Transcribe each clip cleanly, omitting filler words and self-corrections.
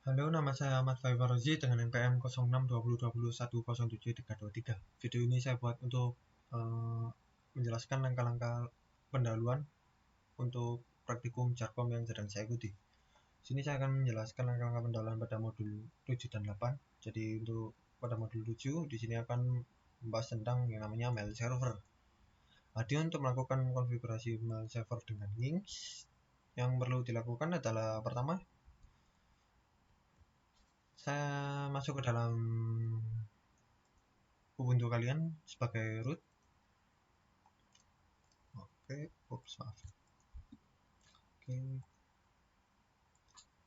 Halo, nama saya Ahmad Faibarozi dengan NPM 062020210733. Video ini saya buat untuk menjelaskan langkah-langkah pendahuluan untuk praktikum Jarkom yang sedang saya ikuti. Sini saya akan menjelaskan langkah-langkah pendahuluan pada modul 7 dan 8. Jadi untuk pada modul 7 di sini akan membahas tentang yang namanya mail server. Jadi untuk melakukan konfigurasi mail server dengan Nginx, yang perlu dilakukan adalah pertama, saya masuk ke dalam Ubuntu kalian sebagai root. Oke, maaf. Oke,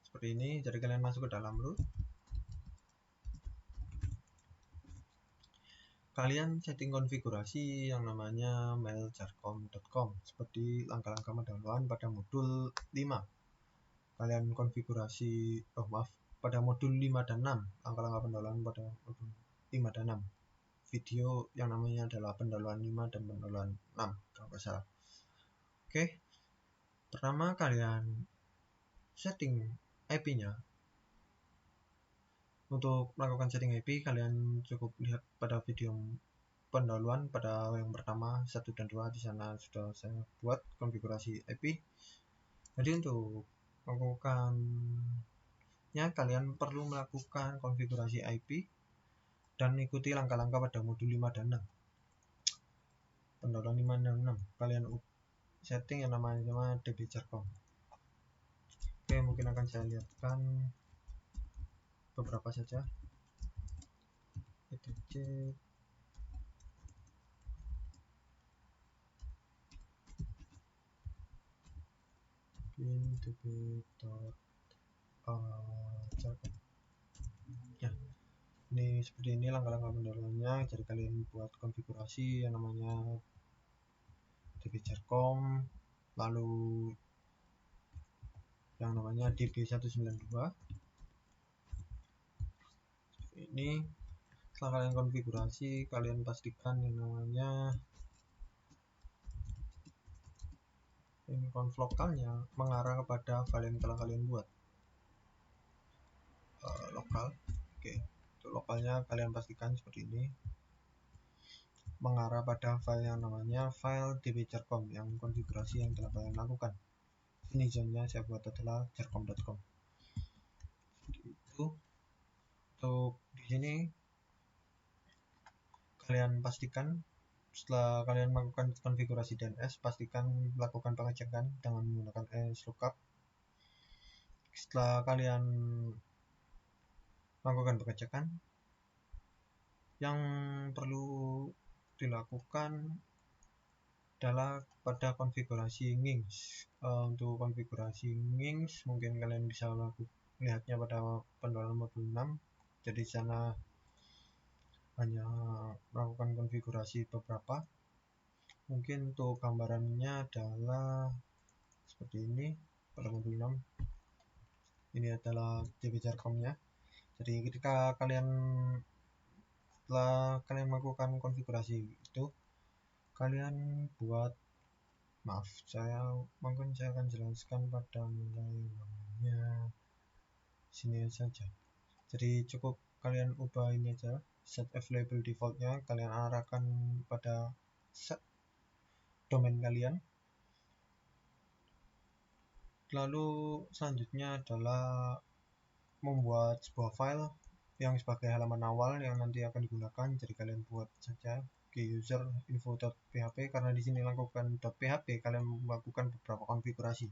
seperti ini. Jadi kalian masuk ke dalam root. Kalian setting konfigurasi yang namanya mailjarkom.com seperti langkah-langkah pendahuluan pada modul 5. Kalian konfigurasi, pada modul 5 dan 6. Langkah-langkah pendahuluan pada modul 5 dan 6. Video yang namanya adalah pendahuluan 5 dan pendahuluan 6 kalau nggak salah. Oke, pertama kalian setting IP-nya. Untuk melakukan setting IP, kalian cukup lihat pada video pendahuluan pada yang pertama 1 dan 2. Di sana sudah saya buat konfigurasi IP. Jadi untuk melakukannya, kalian perlu melakukan konfigurasi IP dan ikuti langkah-langkah pada modul 5 dan 6. Pendahuluan 5 dan 6, kalian setting yang namanya DB Jarkom. Oke, mungkin akan saya lihatkan beberapa saja. etc db.jarkom. Ya, ini seperti ini langkah-langkah pendahuluannya. Jadi kalian buat konfigurasi yang namanya DB Jarkom, lalu yang namanya DB192. Ini setelah kalian konfigurasi, kalian pastikan yang namanya conf lokalnya mengarah kepada file yang telah kalian buat. Lokal, oke. Untuk lokalnya kalian pastikan seperti ini, mengarah pada file yang namanya file db.jarkom yang konfigurasi yang telah kalian lakukan. Ini zonnya saya buat adalah jarkom.com. Seperti itu. Untuk di sini kalian pastikan setelah kalian melakukan konfigurasi DNS, pastikan melakukan pengecekan dengan menggunakan slookup. Setelah kalian melakukan pengecekan, yang perlu dilakukan adalah pada konfigurasi Nginx. Untuk konfigurasi Nginx mungkin kalian bisa melihatnya pada pendahuluan modul 6. Jadi sana hanya melakukan konfigurasi beberapa. Mungkin untuk gambarannya adalah seperti ini pada modul 6. Ini adalah DB Jarkom-nya. Jadi ketika setelah kalian melakukan konfigurasi itu, kalian buat, mungkin saya akan jelaskan pada mulai namanya sini saja. Jadi cukup kalian ubah ini aja, set available defaultnya kalian arahkan pada set domain kalian. Lalu selanjutnya adalah membuat sebuah file yang sebagai halaman awal yang nanti akan digunakan. Jadi kalian buat saja user info.php, karena di sini lakukan .php, kalian melakukan beberapa konfigurasi.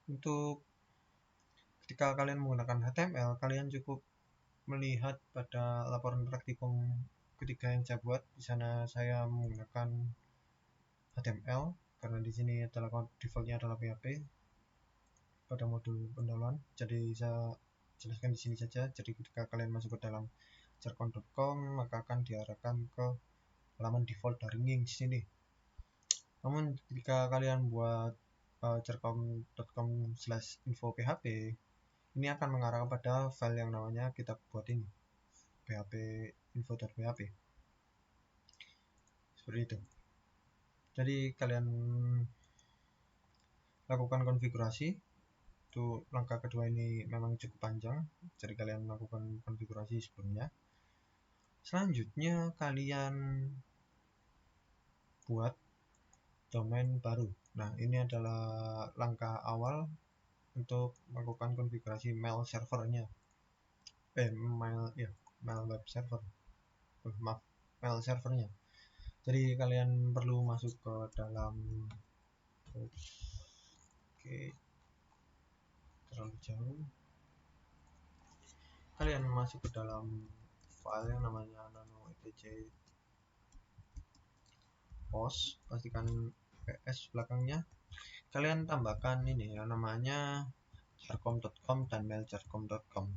Untuk ketika kalian menggunakan HTML, kalian cukup melihat pada laporan praktikum ketiga yang saya buat. Di sana saya menggunakan HTML karena di sini adalah defaultnya adalah PHP pada modul pendahuluan. Jadi saya jelaskan di sini saja. Jadi ketika kalian masuk ke dalam jarkom.com, maka akan diarahkan ke halaman default dari Nginx ini. Namun ketika kalian buat jarkom.com/info.php, ini akan mengarah pada file yang namanya kita buat ini, php info.php. Seperti itu. Jadi kalian lakukan konfigurasi Itu langkah kedua ini memang cukup panjang, jadi kalian melakukan konfigurasi sebelumnya. Selanjutnya kalian buat domain baru. Nah, ini adalah langkah awal untuk melakukan konfigurasi mail servernya. Mail web server. Maaf, mail servernya. Jadi kalian perlu masuk ke dalam terlalu jauh. Kalian masuk ke dalam file yang namanya nano etc post, pastikan ps belakangnya. Kalian tambahkan ini yang namanya jarcom.com dan mailjarcom.com.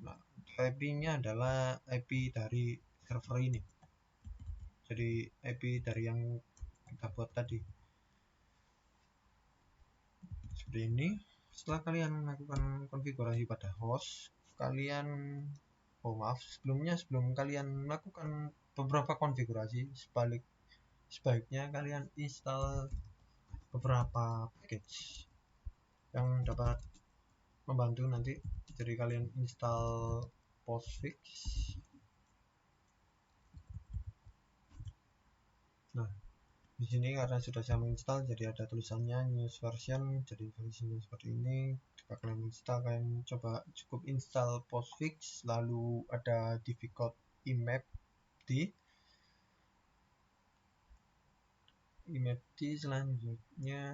Nah, IP-nya adalah IP dari server ini. Jadi IP dari yang kita buat tadi. Seperti ini. Setelah kalian melakukan konfigurasi pada host, sebelum kalian melakukan beberapa konfigurasi, sebaiknya kalian install beberapa package yang dapat membantu nanti. Jadi kalian install postfix. Nah, di sini karena sudah saya menginstal, jadi ada tulisannya news version. Jadi versinya seperti ini. Jika kalian install, kalian coba cukup install postfix, lalu ada difficult emapd. Selanjutnya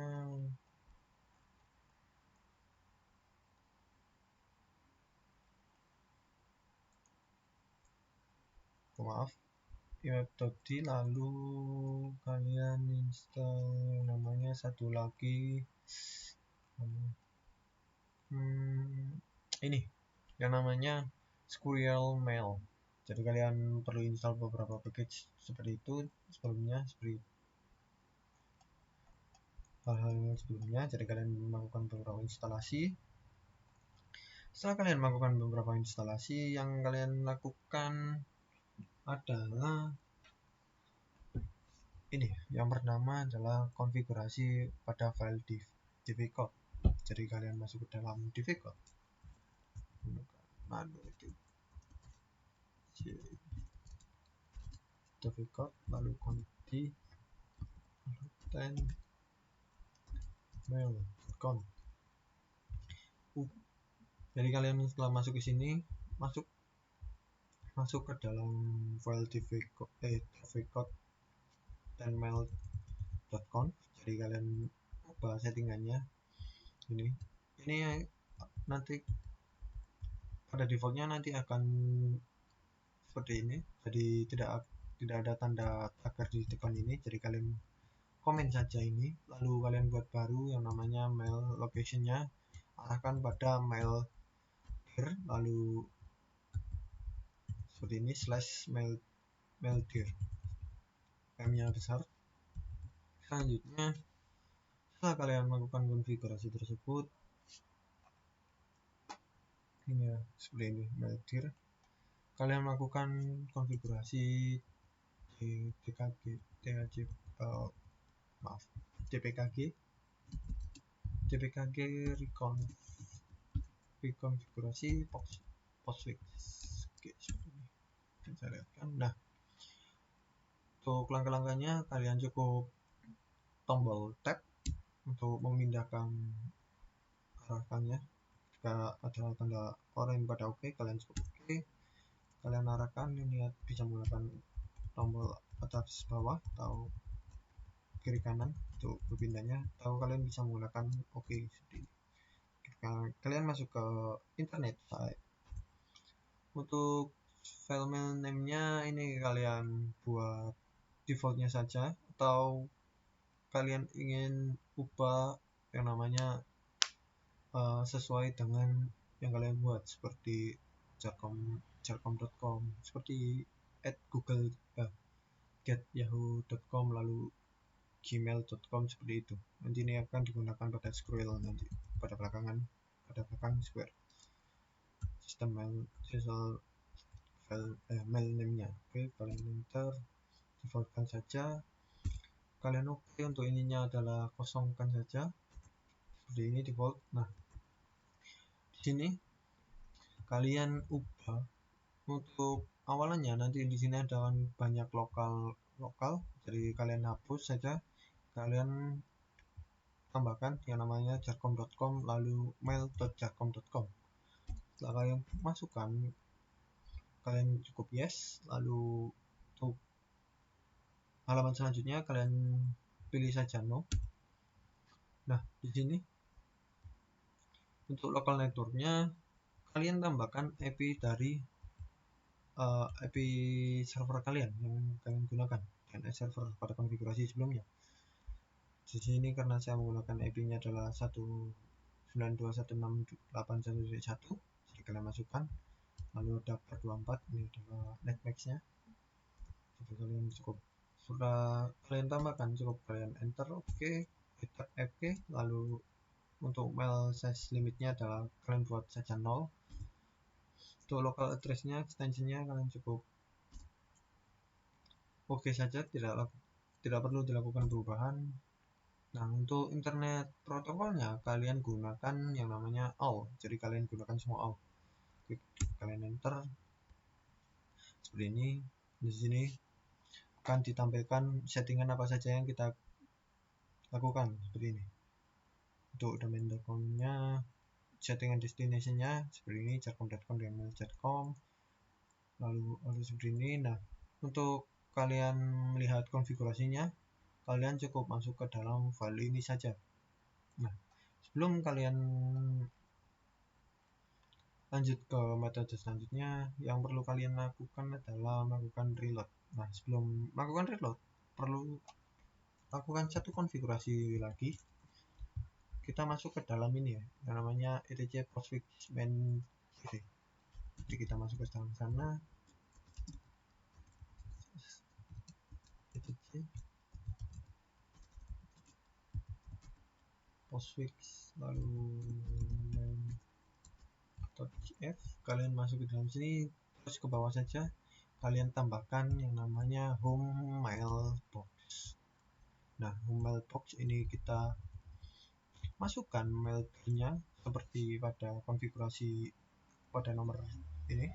emapd, lalu kalian install namanya satu lagi, ini yang namanya Squirrel Mail. Jadi kalian perlu install beberapa package seperti itu sebelumnya, seperti hal-hal sebelumnya. Jadi kalian melakukan beberapa instalasi. Setelah kalian melakukan beberapa instalasi, yang kalian lakukan adalah ini. Yang pertama adalah konfigurasi pada file difficult. Jadi kalian masuk ke dalam difficult, difficult, lalu conti mail.com. Jadi kalian setelah masuk ke sini, masuk ke dalam file difficult dan mail.com. Jadi kalian ubah settingannya ini nanti pada defaultnya nanti akan seperti ini. Jadi tidak ada tanda tagar di depan ini. Jadi kalian komen saja ini, lalu kalian buat baru yang namanya mail locationnya, arahkan pada mail dir, lalu seperti ini /mail dir, M-nya besar. Selanjutnya, setelah kalian melakukan konfigurasi tersebut, ini ya, seperti ini mail dir, kalian melakukan konfigurasi di dpkg rekonfigurasi postfix. Oke, seperti ini saya lihatkan. Nah, untuk langkah-langkahnya kalian cukup tombol tab untuk memindahkan arahkannya. Jika ada tanda oranye pada oke, kalian cukup oke. Kalian arahkan ini bisa menggunakan tombol atas bawah atau kiri kanan untuk berpindahnya, atau kalian bisa menggunakan oke seperti ini. Kalian masuk ke internet site. Untuk file name-nya ini kalian buat defaultnya saja, atau kalian ingin ubah yang namanya sesuai dengan yang kalian buat, seperti jarcom.com, seperti @yahoo.com, lalu gmail.com, seperti itu. Nanti ini akan digunakan pada Squirrel nanti pada belakang Square sistem mail name-nya. Oke, kalian enter, defaultkan saja. Kalian oke untuk ininya adalah kosongkan saja seperti ini default. Nah, Di sini kalian ubah untuk awalannya, nanti di sini ada banyak lokal, jadi kalian hapus saja, kalian tambahkan yang namanya jarcom.com lalu mail.jarcom.com. Setelah kalian masukkan, kalian cukup yes, lalu untuk halaman selanjutnya kalian pilih saja no. Nah, di sini untuk local networknya kalian tambahkan IP dari IP server kalian yang kalian gunakan, DNS server pada konfigurasi sebelumnya. Di sini karena saya menggunakan IP-nya adalah 192.168.1.1, jadi kalian masukkan, lalu ada port 24, ini adalah netmax-nya. Jadi kalian cukup sudah kalian tambahkan, cukup kalian enter oke, enter oke, lalu untuk mail size limitnya adalah kalian buat saja 0. Untuk local address-nya, extension-nya kalian cukup oke saja, tidak perlu dilakukan perubahan. Nah, untuk internet protokolnya kalian gunakan yang namanya AOL, jadi kalian gunakan semua AOL. Kalian enter seperti ini. Di sini akan ditampilkan settingan apa saja yang kita lakukan seperti ini. Untuk domain.com-nya, settingan destination-nya seperti ini, jarcom.com dengan mail.com, lalu seperti ini. Nah, untuk kalian melihat konfigurasinya, kalian cukup masuk ke dalam file ini saja. Nah, sebelum kalian lanjut ke metode selanjutnya, yang perlu kalian lakukan adalah melakukan reload. Nah, sebelum melakukan reload, perlu lakukan satu konfigurasi lagi. Kita masuk ke dalam ini ya, yang namanya etc postfix main. Jadi kita masuk ke dalam sana, etc postfix lalu main.gf, kalian masuk ke dalam sini, terus ke bawah saja kalian tambahkan yang namanya home mailbox. Nah, home mailbox ini kita masukkan mailnya seperti pada konfigurasi pada nomor ini.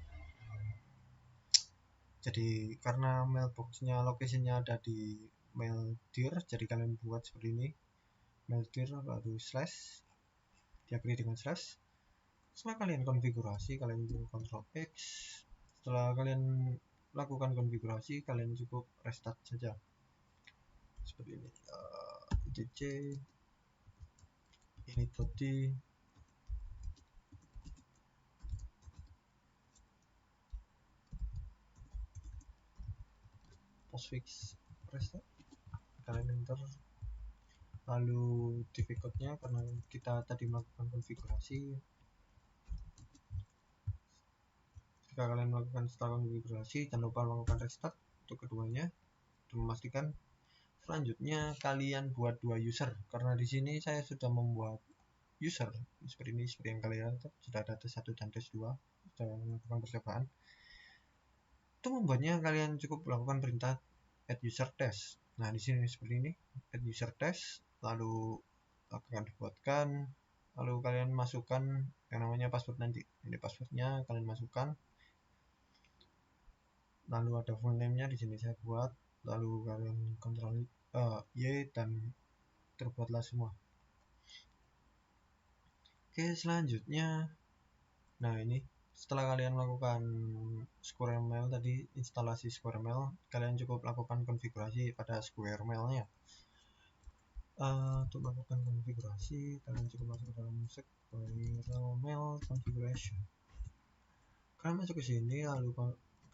Jadi karena mailboxnya location-nya ada di mail dir, jadi kalian buat seperti ini, mail dir lalu slash, diakhiri dengan slash. Setelah kalian konfigurasi, kalian Ctrl X. Setelah kalian lakukan konfigurasi, kalian cukup restart saja seperti ini. etc ini tadi postfix restart, kalian enter, lalu difficult-nya karena kita tadi melakukan konfigurasi. Jika kalian melakukan setelah konfigurasi, jangan lupa melakukan restart untuk keduanya untuk memastikan. Selanjutnya kalian buat 2 user, karena di sini saya sudah membuat user seperti ini, seperti yang kalian lihat sudah ada tes 1 dan tes 2, sudah melakukan percobaan. Untuk membuatnya kalian cukup melakukan perintah add user test. Nah, di sini seperti ini, add user test, lalu akan dibuatkan, lalu kalian masukkan yang namanya password nanti. Ini passwordnya kalian masukkan, lalu ada full name-nya di sini saya buat, lalu kalian kontrol Y dan terbuatlah semua. Oke, selanjutnya, nah ini setelah kalian melakukan SquareMail tadi, instalasi SquareMail, kalian cukup lakukan konfigurasi pada SquareMail-nya. Untuk melakukan konfigurasi, kalian cukup masuk ke dalam SquareMail configuration. Kalian masuk ke sini, lalu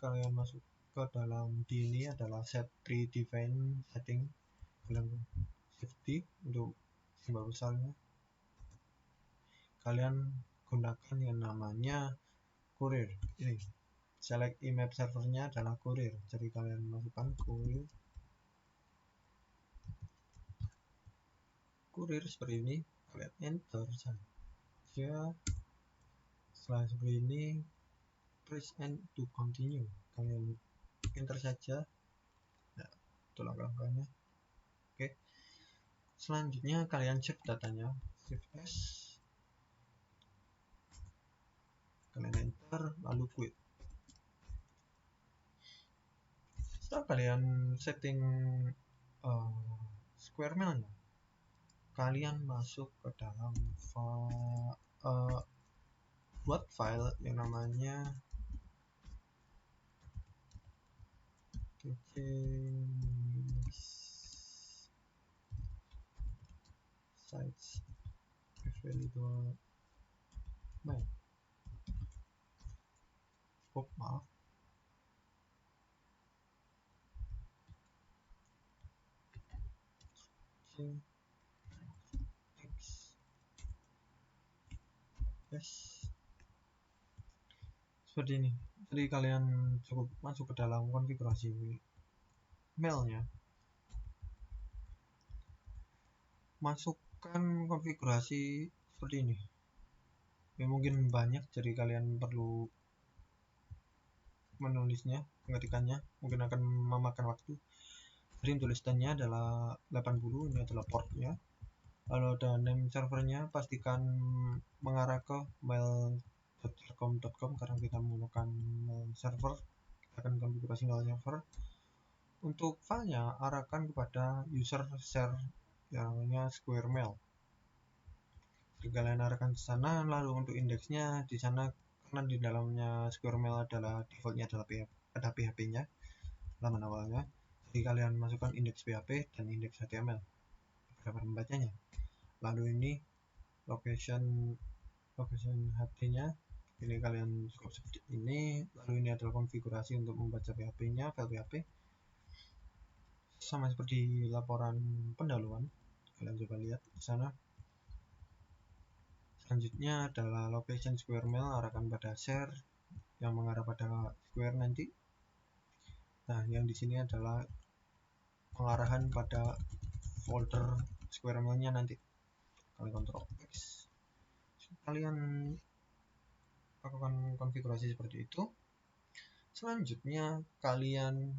kalian masuk ke dalam di ini adalah set predefined setting, kalian safety untuk simbol besarnya. Kalian gunakan yang namanya courier. Ini select IMAP servernya adalah courier, jadi kalian masukkan courier seperti ini, kalian enter saja. Setelah seperti ini, press N to continue, kalian enter saja. Nah, itu langkah-langkahnya. Oke, selanjutnya kalian save datanya, save as, enter, lalu quit. Setelah kalian setting square mail, kalian masuk ke dalam buat file yang namanya sites available mail. Maaf. Yes. Seperti ini. Jadi kalian cukup masuk ke dalam konfigurasi mailnya, masukkan konfigurasi seperti ini. Ya mungkin banyak, jadi kalian perlu menulisnya, mengetikannya, mungkin akan memakan waktu. Jadi tulisannya adalah 80, ini adalah portnya. Lalu ada name servernya, pastikan mengarah ke mail.com karena kita menggunakan mail server. Kita akan konfigurasi mail server. Untuk filenya arahkan kepada user share yang namanya Square Mail. Jadi kalian arahkan ke sana, lalu untuk indeksnya di sana karena di dalamnya Square Mail adalah defaultnya adalah ada PHP-nya, halaman awalnya. Jadi kalian masukkan indeks PHP dan indeks HTML beberapa pembacanya. Lalu ini location HT-nya, ini kalian cukup seperti ini. Lalu ini adalah konfigurasi untuk membaca PHP-nya, file PHP. Sama seperti laporan pendahuluan, kalian coba lihat di sana. Selanjutnya adalah location Square Mail, arahkan pada share yang mengarah pada Square nanti. Nah, yang di sini adalah pengarahan pada folder Square Mail-nya nanti. Kalian Ctrl X. Kalian lakukan konfigurasi seperti itu. Selanjutnya kalian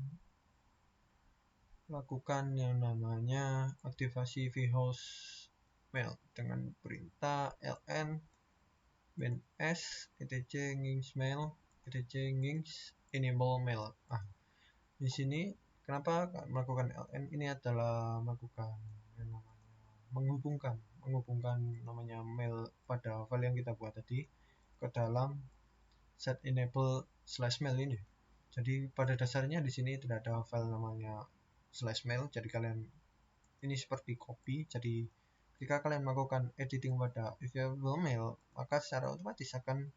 lakukan yang namanya aktivasi vhost mail dengan perintah ln s etc nginx mail etc nginx enable mail. Di sini kenapa melakukan ln? Ini adalah melakukan yang namanya menghubungkan namanya mail pada file yang kita buat tadi ke dalam set enable slash mail ini. Jadi pada dasarnya di sini tidak ada file namanya slash mail, jadi kalian ini seperti copy. Jadi jika kalian melakukan editing pada available mail, maka secara otomatis akan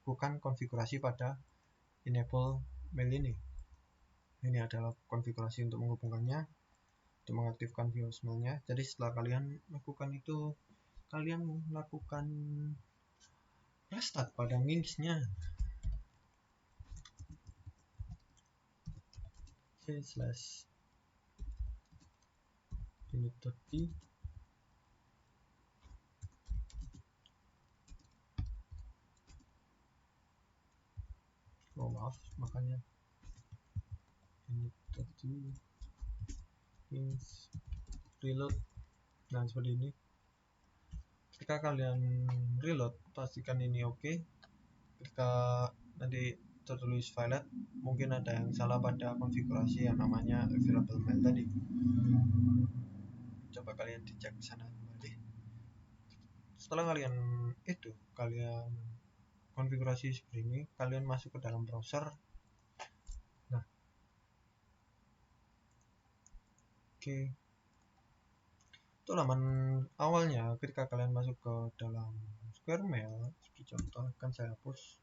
bukan konfigurasi pada enable mail ini. Ini adalah konfigurasi untuk menghubungkannya, untuk mengaktifkan vhost mailnya. Jadi setelah kalian lakukan itu, kalian lakukan restart pada Nginx-nya. /init.d maaf, makanya init.d reload. Nah, seperti ini. Ketika kalian reload, pastikan ini oke. Ketika nanti tertulis file, mungkin ada yang salah pada konfigurasi yang namanya available mail tadi. Coba kalian dicek di sana kembali. Setelah kalian konfigurasi seperti ini, kalian masuk ke dalam browser. Nah, oke. Itu halaman awalnya. Ketika kalian masuk ke dalam Square Mail, seperti contoh akan saya hapus.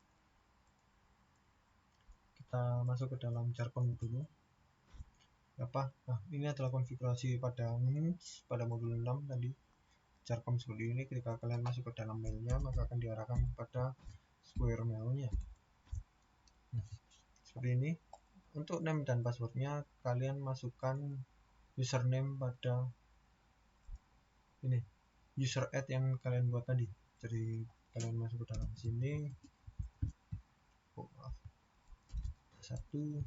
Kita masuk ke dalam jargon dulu. Nah, ini adalah konfigurasi pada modul 6 tadi. Jargon seperti ini. Ketika kalian masuk ke dalam mailnya, maka akan diarahkan pada Square Mail-nya. Nah, seperti ini. Untuk name dan passwordnya, kalian masukkan username pada ini user add yang kalian buat tadi. Jadi kalian masuk ke dalam sini. Satu,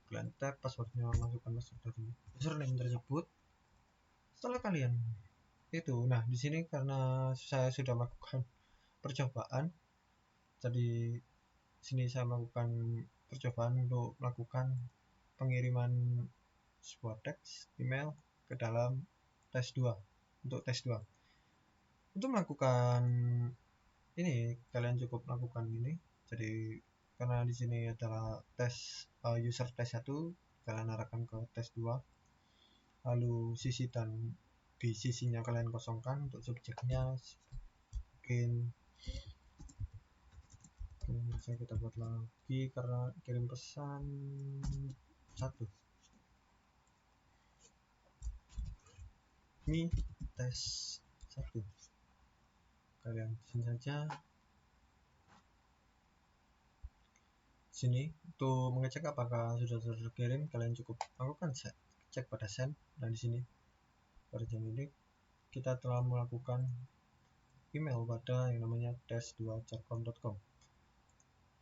kalian tap passwordnya, masukkan password dari username tersebut. Setelah kalian itu, nah di sini karena saya sudah melakukan percobaan, Jadi sini saya melakukan percobaan untuk melakukan pengiriman sebuah teks email ke dalam tes 2 untuk tes 2. Untuk melakukan ini kalian cukup melakukan ini. Jadi karena di sini adalah tes user tes 1, kalian arahkan ke tes 2. Lalu sisi dan di sisinya kalian kosongkan untuk subjeknya. Mungkin bisa kita buat lagi karena kirim pesan 1. Ini tes 1. Kalian sini saja. Sini untuk mengecek apakah sudah terkirim, kalian cukup lakukan cek pada send. Dan di sini pada jam ini kita telah melakukan email pada yang namanya tes2.com.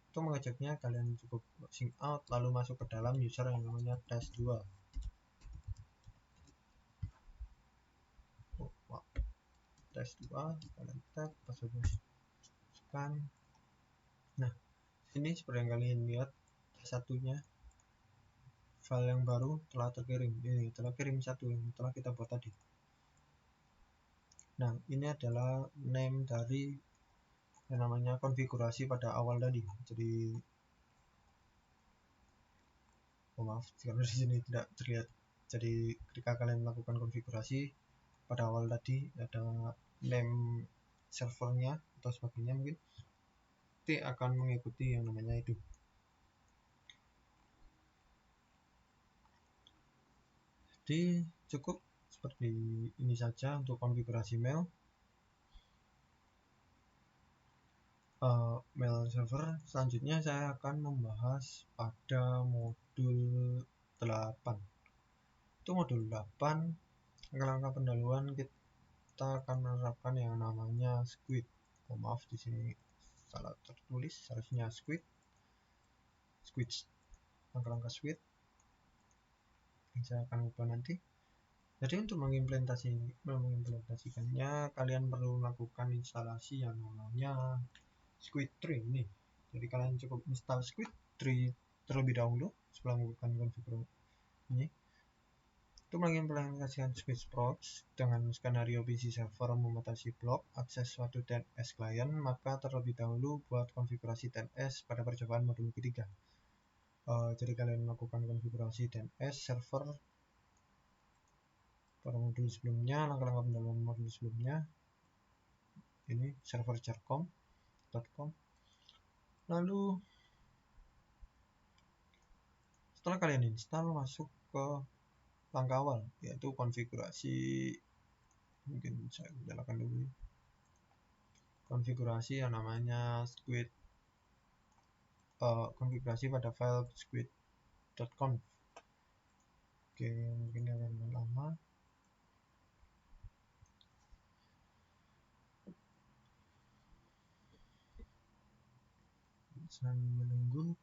Untuk mengeceknya kalian cukup sign out lalu masuk ke dalam user yang namanya tes2. Tes2 kalian tap passwordnya masukkan. Nah, ini seperti yang kalian lihat tes satunya file yang baru telah terkirim. Ini telah kirim 1 yang telah kita buat tadi. Nah, ini adalah name dari yang namanya konfigurasi pada awal tadi. Jadi maaf karena di sini tidak terlihat. Jadi ketika kalian melakukan konfigurasi pada awal tadi ada name servernya atau sebagainya, mungkin nanti akan mengikuti yang namanya itu. Jadi cukup seperti ini saja untuk konfigurasi mail. Mail server. Selanjutnya saya akan membahas pada modul 8. Itu modul 8, langkah-langkah pendahuluan kita akan menerapkan yang namanya Squid. Maaf di sini salah tertulis, harusnya Squid. Langkah-langkah Squid yang saya akan ubah nanti. Jadi untuk mengimplementasikannya kalian perlu melakukan instalasi yang namanya Squid 3 ini. Jadi kalian cukup install Squid 3 terlebih dahulu sebelum melakukan konfigurasi ini. Untuk mengimplementasikan Squid Props dengan skenario PC server membatasi blok akses suatu DNS client, maka terlebih dahulu buat konfigurasi DNS pada percobaan modul ketiga. Jadi kalian melakukan konfigurasi DNS server pada modul sebelumnya, langkah-langkah pendahuluan modul sebelumnya. Ini server jarcom.com. Lalu setelah kalian install, masuk ke langkah awal yaitu konfigurasi. Mungkin saya nyalakan dulu konfigurasi yang namanya Squid, konfigurasi pada file squid.conf. Oke, mungkin akan lama. Saya menunggu.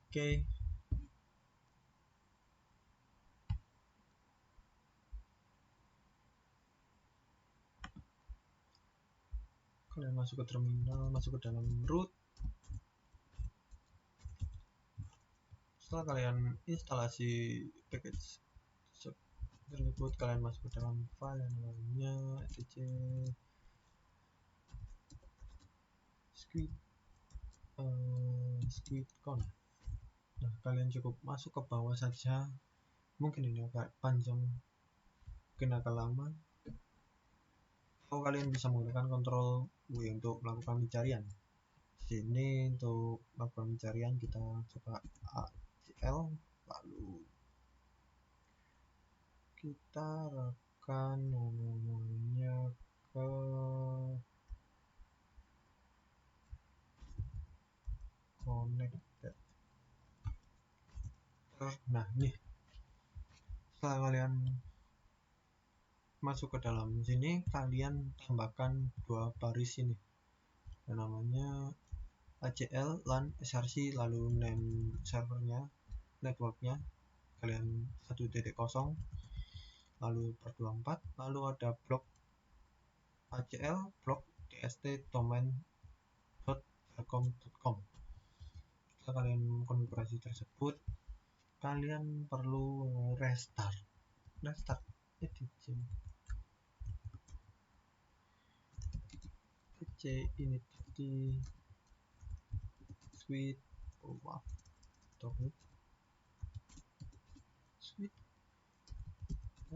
Oke. Kalian masuk ke terminal, masuk ke dalam root. Setelah kalian instalasi package tersebut, kalian masuk ke dalam file yang namanya etc squid.conf. Nah, kalian cukup masuk ke bawah saja. Mungkin ini agak panjang, mungkin agak lama. Atau kalian bisa menggunakan kontrol W untuk melakukan pencarian. Sini untuk melakukan pencarian kita coba ACL, lalu kita arahkan namanya ke connected. Nah, nih setelah kalian masuk ke dalam sini, kalian tambahkan 2 baris ini yang namanya ACL LAN SRC, lalu name servernya, networknya kalian 1.0. lalu part 24, lalu ada blok ACL, blok tst domain.telkom.com. Setelah kalian konfigurasi tersebut, kalian perlu restart etc ini tadi sweet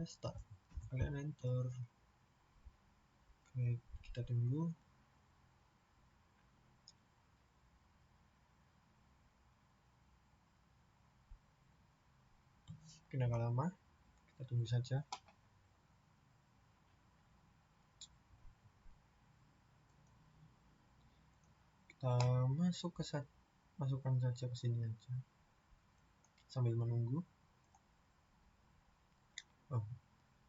restart, kalian enter. Oke, kita tunggu. Mungkin agak lama, kita tunggu saja. Kita masukkan saja ke sini aja sambil menunggu.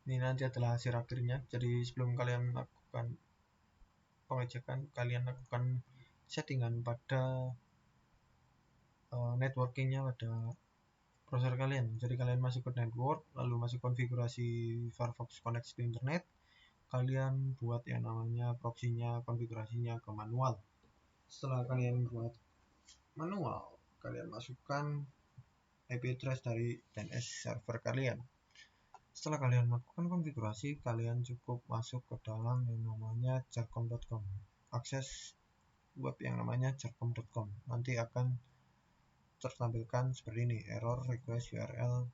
Ini nanti adalah hasil akhirnya. Jadi sebelum kalian lakukan pengecekan, kalian lakukan settingan pada networkingnya pada browser kalian. Jadi kalian masuk ke network, lalu masuk konfigurasi Firefox Connect to internet. Kalian buat yang namanya proxy-nya, konfigurasinya ke manual. Setelah kalian buat manual, kalian masukkan IP address dari DNS server kalian. Setelah kalian melakukan konfigurasi, kalian cukup masuk ke dalam yang namanya jarcom.com. Akses web yang namanya jarcom.com. Nanti akan tertampilkan seperti ini, error request URL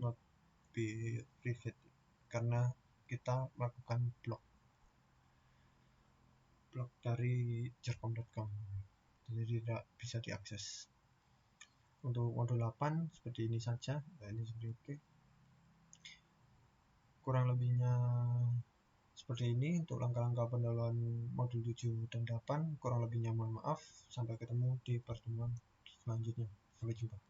not be private, karena kita melakukan blok dari jarcom.com, jadi tidak bisa diakses. Untuk modul 8 seperti ini saja. Ini seperti oke. Kurang lebihnya seperti ini untuk langkah-langkah pendownloadan modul 7 dan 8. Kurang lebihnya mohon maaf. Sampai ketemu di pertemuan selanjutnya. Sampai jumpa.